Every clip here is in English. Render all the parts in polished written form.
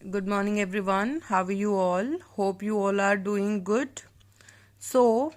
Good morning, everyone. How are you all? Hope you all are doing good. So,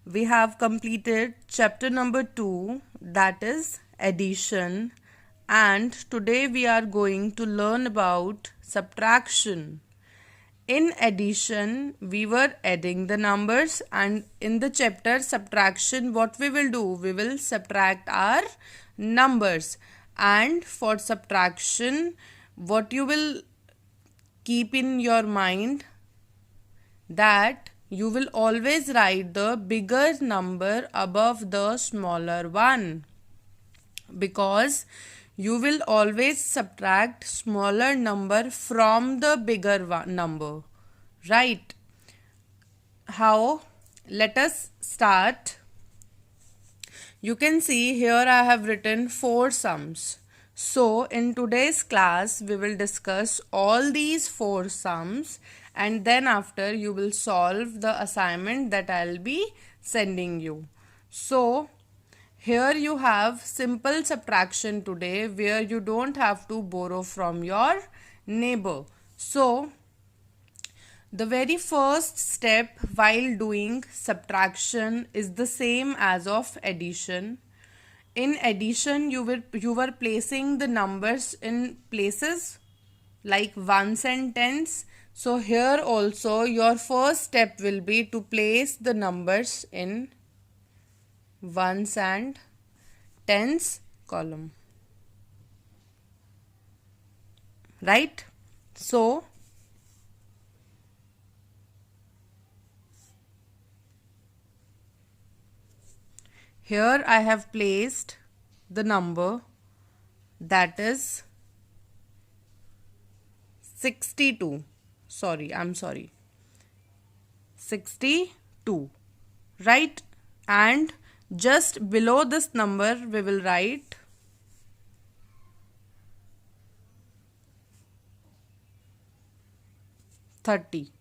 we have completed chapter number 2, that is addition, and today we are going to learn about subtraction. In addition, we were adding the numbers, and in the chapter subtraction, what we will do? We will subtract our numbers. And for subtraction, what you will keep in your mind that you will always write the bigger number above the smaller one, because you will always subtract smaller number from the bigger number, right? How? Let us start. You can see here I have written 4 sums. So in today's class we will discuss all these 4 sums, and then after you will solve the assignment that I'll be sending you. So here you have simple subtraction today, where you don't have to borrow from your neighbor. So the very first step while doing subtraction is the same as of addition. In addition, you were placing the numbers in places like ones and tens. So here also your first step will be to place the numbers in ones and tens column. Right? So here I have placed the number, that is 62. I'm sorry. 62. Right? And just below this number we will write 30.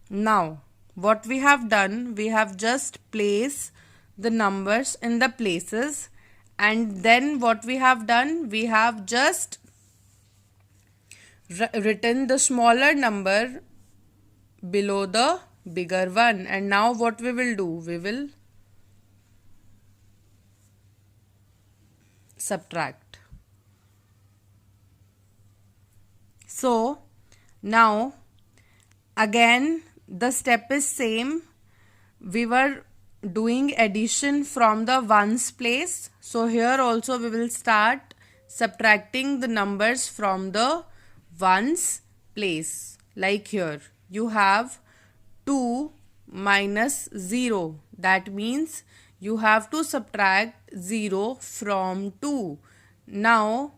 Now, what we have done, we have just placed the numbers in the places, and then what we have done, we have just written the smaller number below the bigger one. And now what we will do, we will subtract. So now again the step is same. We were doing addition from the ones place, so here also we will start subtracting the numbers from the ones place. Like here you have 2 minus 0, that means you have to subtract 0 from 2. Now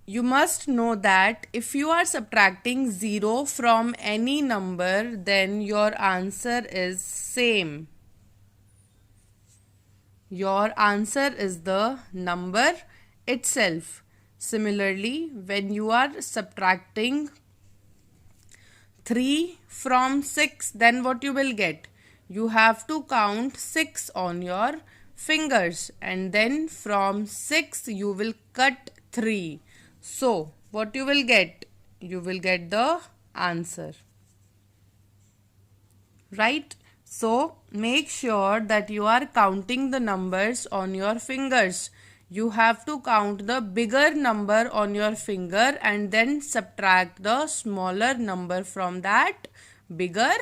you must know that if you are subtracting 0 from any number, then your answer is same. Your answer is the number itself. Similarly, when you are subtracting 3 from 6, then what you will get? You have to count 6 on your fingers, and then from 6 you will cut 3. So, what you will get? You will get the answer. Right? So, make sure that you are counting the numbers on your fingers. You have to count the bigger number on your finger and then subtract the smaller number from that bigger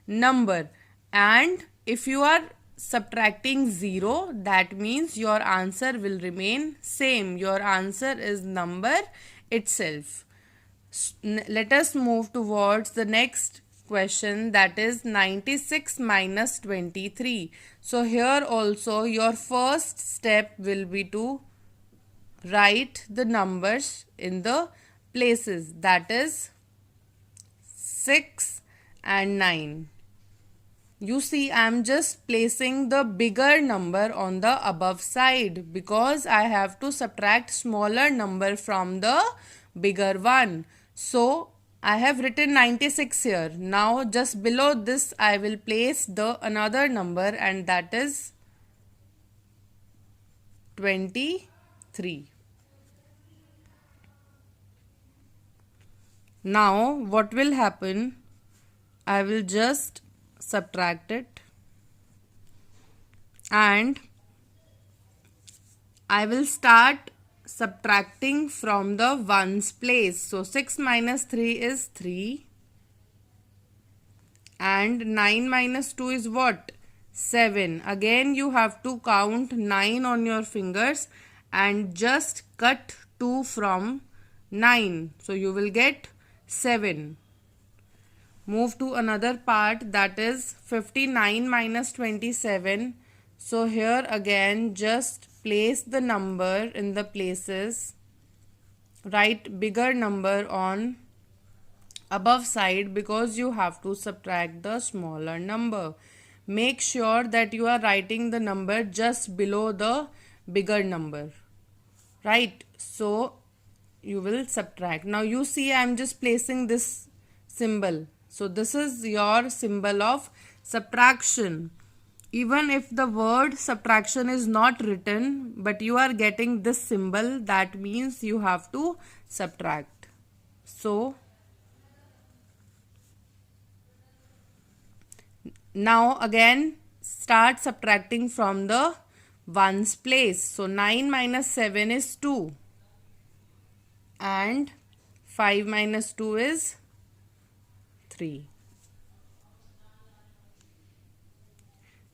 number. And if you are subtracting 0, that means your answer will remain same. Your answer is number itself. Let us move towards the next question, that is 96 minus 23. So here also your first step will be to write the numbers in the places, that is 6 and 9. You see, I am just placing the bigger number on the above side because I have to subtract smaller number from the bigger one. So I have written 96 here. Now just below this I will place the another number, and that is 23. Now what will happen? I will just subtract it and I will start subtracting from the ones place. So 6 minus 3 is 3 and 9 minus 2 is what? 7. Again you have to count 9 on your fingers and just cut 2 from 9. So you will get 7. Move to another part, that is 59 minus 27. So here again just place the number in the places. Write bigger number on above side because you have to subtract the smaller number. Make sure that you are writing the number just below the bigger number. Right? So you will subtract. Now you see I am just placing this symbol. So this is your symbol of subtraction. Even if the word subtraction is not written, but you are getting this symbol, that means you have to subtract. So now again start subtracting from the ones place. So 9 minus 7 is 2 and 5 minus 2 is 3.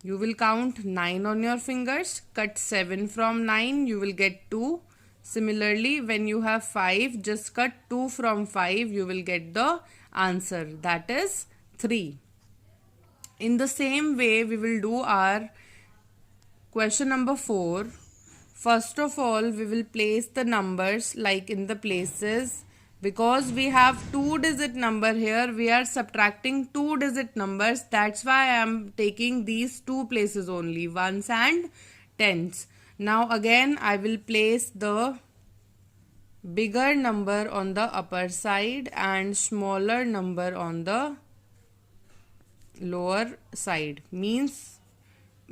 You will count 9 on your fingers, cut 7 from 9, you will get 2. Similarly, when you have 5, just cut 2 from 5, you will get the answer, that is 3. In the same way, we will do our question number 4. First of all, we will place the numbers like in the places. Because we have 2-digit number here, we are subtracting 2-digit numbers. That's why I am taking these two places only, ones and tens. Now again, I will place the bigger number on the upper side and smaller number on the lower side, means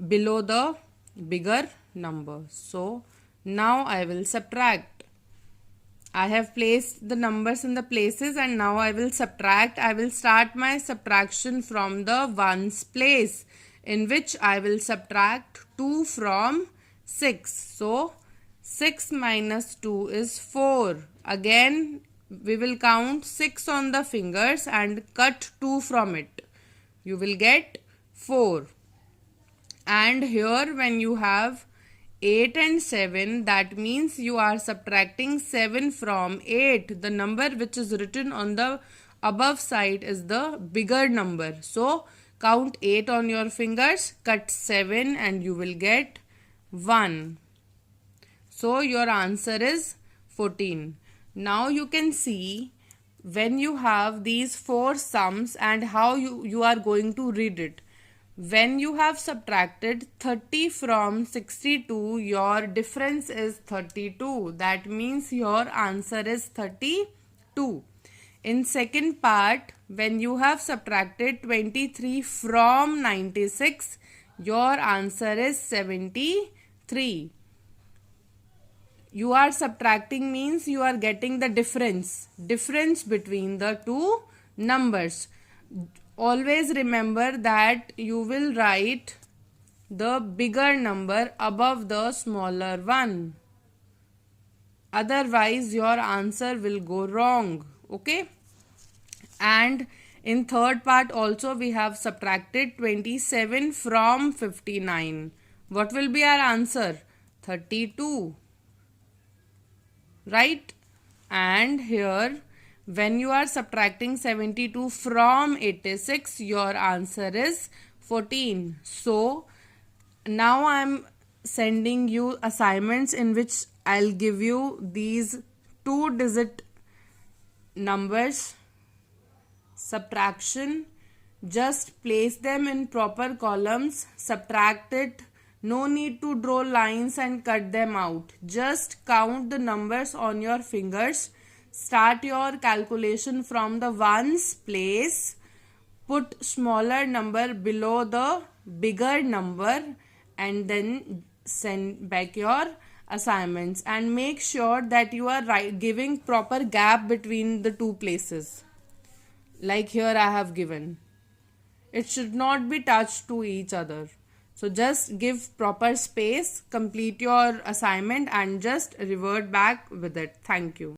below the bigger number. So now I will subtract. I have placed the numbers in the places and now I will subtract. I will start my subtraction from the ones place, in which I will subtract 2 from 6. So 6 minus 2 is 4. Again we will count 6 on the fingers and cut 2 from it. You will get 4. And here when you have 8 and 7, that means you are subtracting 7 from 8. The number which is written on the above side is the bigger number. So count 8 on your fingers, cut 7 and you will get 1. So your answer is 14. Now you can see when you have these 4 sums and how you are going to read it. When you have subtracted 30 from 62, your difference is 32. That means your answer is 32. In second part, when you have subtracted 23 from 96, your answer is 73. You are subtracting means you are getting the difference between the two numbers. Always remember that you will write the bigger number above the smaller one. Otherwise, your answer will go wrong. Okay? And in third part also we have subtracted 27 from 59. What will be our answer? 32. Right? And here, when you are subtracting 72 from 86, your answer is 14. So now I am sending you assignments in which I'll give you these 2-digit numbers, subtraction. Just place them in proper columns, subtract it. No need to draw lines and cut them out. Just count the numbers on your fingers. Start your calculation from the ones place. Put smaller number below the bigger number and then send back your assignments. And make sure that you are giving proper gap between the two places. like here I have given. It should not be touched to each other. So just give proper space, complete your assignment and just revert back with it. Thank you.